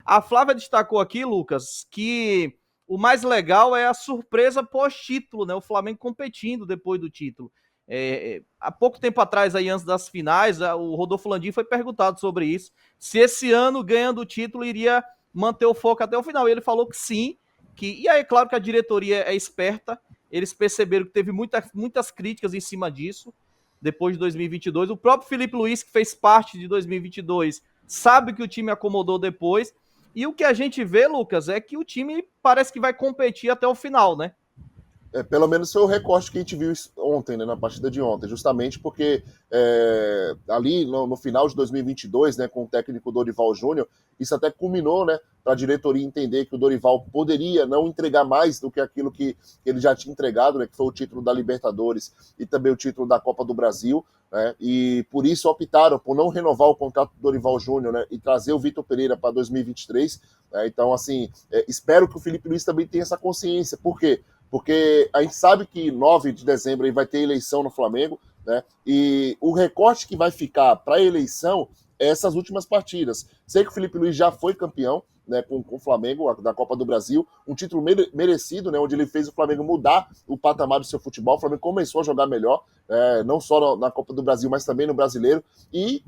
A Flávia destacou aqui, Lucas, que o mais legal é a surpresa pós-título, né? O Flamengo competindo depois do título. Há pouco tempo atrás, aí, antes das finais, o Rodolfo Landim foi perguntado sobre isso, se esse ano, ganhando o título, iria manter o foco até o final. E ele falou que sim, e aí, é claro que a diretoria é esperta, eles perceberam que teve muitas críticas em cima disso, depois de 2022. O próprio Felipe Luiz, que fez parte de 2022, sabe que o time acomodou depois. E o que a gente vê, Lucas, é que o time parece que vai competir até o final, né? Pelo menos foi o recorte que a gente viu ontem, né, na partida de ontem, justamente porque ali no final de 2022, né, com o técnico Dorival Júnior, isso até culminou, né, para a diretoria entender que o Dorival poderia não entregar mais do que aquilo que ele já tinha entregado, né, que foi o título da Libertadores e também o título da Copa do Brasil, né, e por isso optaram por não renovar o contrato do Dorival Júnior, né, e trazer o Vitor Pereira para 2023. Né, então, assim, espero que o Felipe Luiz também tenha essa consciência. Por quê? Porque a gente sabe que 9 de dezembro aí vai ter eleição no Flamengo, né? E o recorte que vai ficar para a eleição é essas últimas partidas. Sei que o Felipe Luiz já foi campeão, né, com o Flamengo, da Copa do Brasil, um título merecido, né, onde ele fez o Flamengo mudar o patamar do seu futebol. O Flamengo começou a jogar melhor, não só na Copa do Brasil, mas também no Brasileiro. E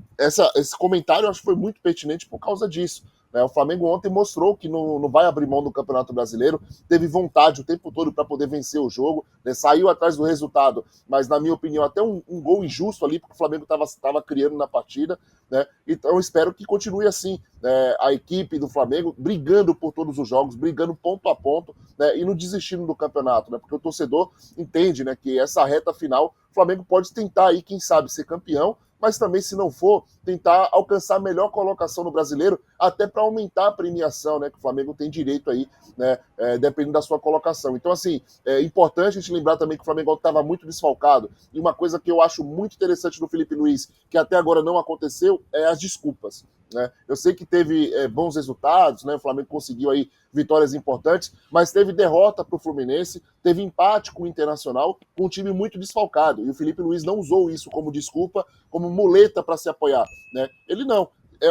esse comentário eu acho que foi muito pertinente por causa disso. O Flamengo ontem mostrou que não vai abrir mão do Campeonato Brasileiro, teve vontade o tempo todo para poder vencer o jogo, né? Saiu atrás do resultado, mas na minha opinião até um gol injusto ali, porque o Flamengo estava criando na partida, né? Então espero que continue assim, né? A equipe do Flamengo brigando por todos os jogos, brigando ponto a ponto, né? E não desistindo do campeonato, né? Porque o torcedor entende, né, que essa reta final o Flamengo pode tentar aí, quem sabe, ser campeão, mas também, se não for, tentar alcançar a melhor colocação no Brasileiro, até para aumentar a premiação, né, que o Flamengo tem direito aí, né, dependendo da sua colocação. Então, assim, é importante a gente lembrar também que o Flamengo estava muito desfalcado, e uma coisa que eu acho muito interessante do Felipe Luiz, que até agora não aconteceu, é as desculpas. Né? Eu sei que teve bons resultados, né? O Flamengo conseguiu aí vitórias importantes, mas teve derrota para o Fluminense, teve empate com o Internacional, com um time muito desfalcado. E o Felipe Luiz não usou isso como desculpa, como muleta para se apoiar. Né? Ele não.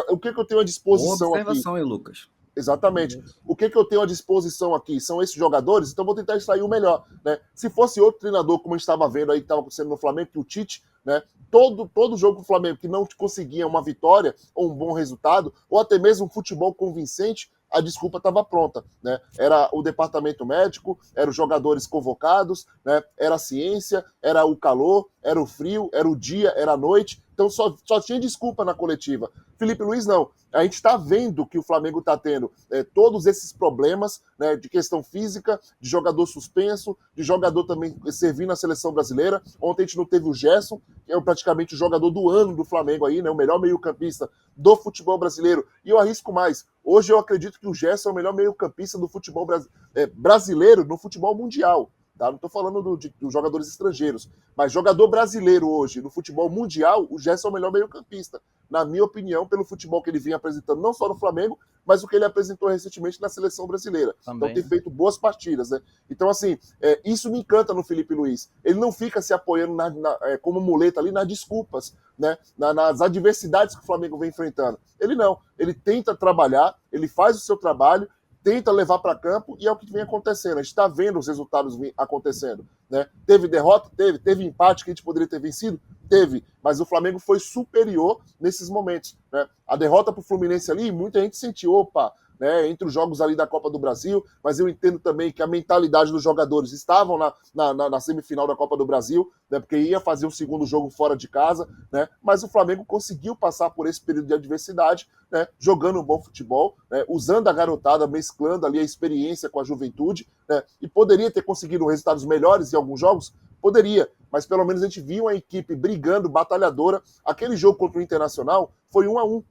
O que eu tenho à Boa disposição aqui? observação aí, Lucas. Exatamente. O que eu tenho à disposição aqui são esses jogadores, então vou tentar extrair o melhor. Né? Se fosse outro treinador, como a gente estava vendo aí que estava acontecendo no Flamengo, que o Tite, né? Todo jogo do Flamengo que não conseguia uma vitória ou um bom resultado, ou até mesmo um futebol convincente, a desculpa estava pronta. Né? Era o departamento médico, eram os jogadores convocados, né? Era a ciência, era o calor, era o frio, era o dia, era a noite. Então só tinha desculpa na coletiva. Felipe Luiz não. A gente está vendo que o Flamengo está tendo todos esses problemas, né, de questão física, de jogador suspenso, de jogador também servindo a seleção brasileira. Ontem a gente não teve o Gerson, que é praticamente o jogador do ano do Flamengo aí, né, o melhor meio-campista do futebol brasileiro. E eu arrisco mais. Hoje eu acredito que o Gerson é o melhor meio-campista do futebol brasileiro no futebol mundial. Tá? Não estou falando dos jogadores estrangeiros, mas jogador brasileiro hoje no futebol mundial, o Gerson é o melhor meio-campista, na minha opinião, pelo futebol que ele vinha apresentando, não só no Flamengo, mas o que ele apresentou recentemente na seleção brasileira. Também. Então tem feito boas partidas. Né? Então, assim, isso me encanta no Felipe Luiz. Ele não fica se apoiando como muleta ali nas desculpas, né? Nas adversidades que o Flamengo vem enfrentando. Ele não. Ele tenta trabalhar, ele faz o seu trabalho, tenta levar para campo e é o que vem acontecendo. A gente está vendo os resultados acontecendo. Né? Teve derrota? Teve empate que a gente poderia ter vencido? Teve, mas o Flamengo foi superior nesses momentos. Né? A derrota para o Fluminense ali, muita gente sentiu, opa, né, entre os jogos ali da Copa do Brasil, mas eu entendo também que a mentalidade dos jogadores estavam na semifinal da Copa do Brasil, né, porque ia fazer um segundo jogo fora de casa, né, mas o Flamengo conseguiu passar por esse período de adversidade, né, jogando um bom futebol, né, usando a garotada, mesclando ali a experiência com a juventude, né, e poderia ter conseguido resultados melhores em alguns jogos? Poderia, mas pelo menos a gente viu a equipe brigando, batalhadora. Aquele jogo contra o Internacional foi 1-1.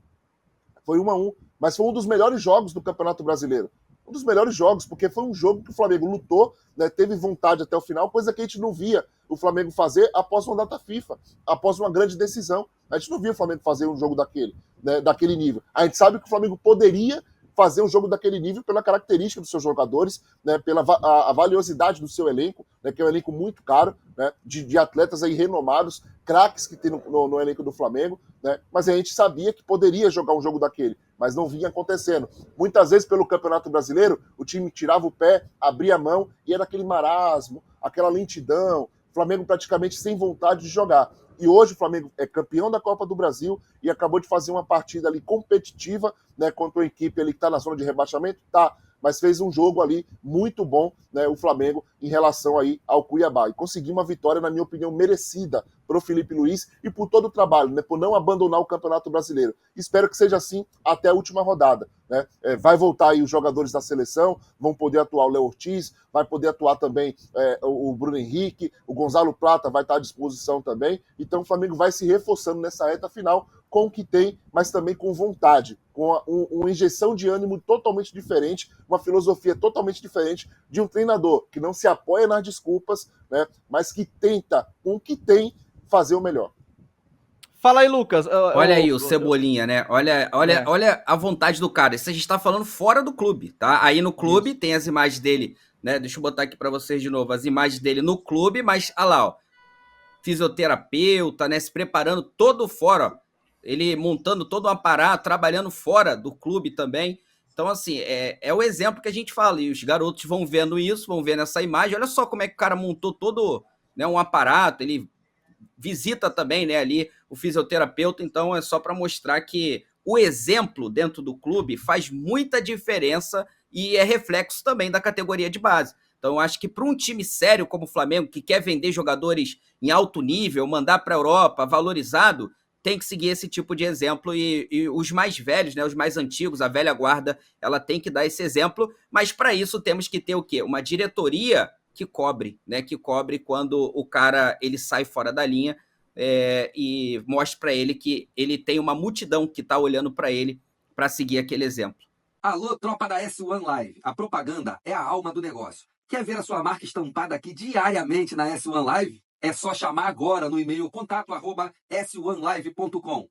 Foi 1-1, mas foi um dos melhores jogos do Campeonato Brasileiro. Um dos melhores jogos, porque foi um jogo que o Flamengo lutou, né, teve vontade até o final, coisa que a gente não via o Flamengo fazer após uma data FIFA, após uma grande decisão. A gente não via o Flamengo fazer um jogo daquele nível. A gente sabe que o Flamengo poderia fazer um jogo daquele nível pela característica dos seus jogadores, né, pela a valiosidade do seu elenco, né, que é um elenco muito caro, né, de atletas aí renomados, craques que tem no elenco do Flamengo, né, mas a gente sabia que poderia jogar um jogo daquele. mas não vinha acontecendo. Muitas vezes, pelo Campeonato Brasileiro, o time tirava o pé, abria a mão e era aquele marasmo, aquela lentidão, o Flamengo praticamente sem vontade de jogar. E hoje o Flamengo é campeão da Copa do Brasil e acabou de fazer uma partida ali competitiva, né, contra uma equipe ali que está na zona de rebaixamento, tá, mas fez um jogo ali muito bom, né, o Flamengo, em relação aí ao Cuiabá. E conseguiu uma vitória, na minha opinião, merecida para o Felipe Luiz e por todo o trabalho, né, por não abandonar o Campeonato Brasileiro. Espero que seja assim até a última rodada. Né? Vai voltar aí os jogadores da seleção, vão poder atuar o Léo Ortiz, vai poder atuar também o Bruno Henrique, o Gonzalo Plata vai estar à disposição também. Então o Flamengo vai se reforçando nessa reta final com o que tem, mas também com vontade, com uma injeção de ânimo totalmente diferente, uma filosofia totalmente diferente de um treinador que não se apoia nas desculpas, né, mas que tenta, com o que tem, fazer o melhor. Fala aí, Lucas. Olha aí o Cebolinha, né? Olha a vontade do cara. Isso a gente tá falando fora do clube, tá? Aí no clube tem as imagens dele, né? Deixa eu botar aqui para vocês de novo as imagens dele no clube, mas olha lá, ó, fisioterapeuta, né? Se preparando todo fora, ó. Ele montando todo um aparato, trabalhando fora do clube também. Então, assim, é o exemplo que a gente fala. E os garotos vão vendo isso, vão vendo essa imagem. Olha só como é que o cara montou todo, né, um aparato. Ele visita também, né, ali o fisioterapeuta. Então, é só para mostrar que o exemplo dentro do clube faz muita diferença e é reflexo também da categoria de base. Então, eu acho que para um time sério como o Flamengo, que quer vender jogadores em alto nível, mandar para a Europa, valorizado, tem que seguir esse tipo de exemplo e os mais velhos, né, os mais antigos, a velha guarda, ela tem que dar esse exemplo, mas para isso temos que ter o quê? Uma diretoria que cobre, né, que cobre quando o cara ele sai fora da linha e mostre para ele que ele tem uma multidão que está olhando para ele para seguir aquele exemplo. Alô, tropa da S1 Live, a propaganda é a alma do negócio. Quer ver a sua marca estampada aqui diariamente na S1 Live? É só chamar agora no e-mail contato@s1live.com.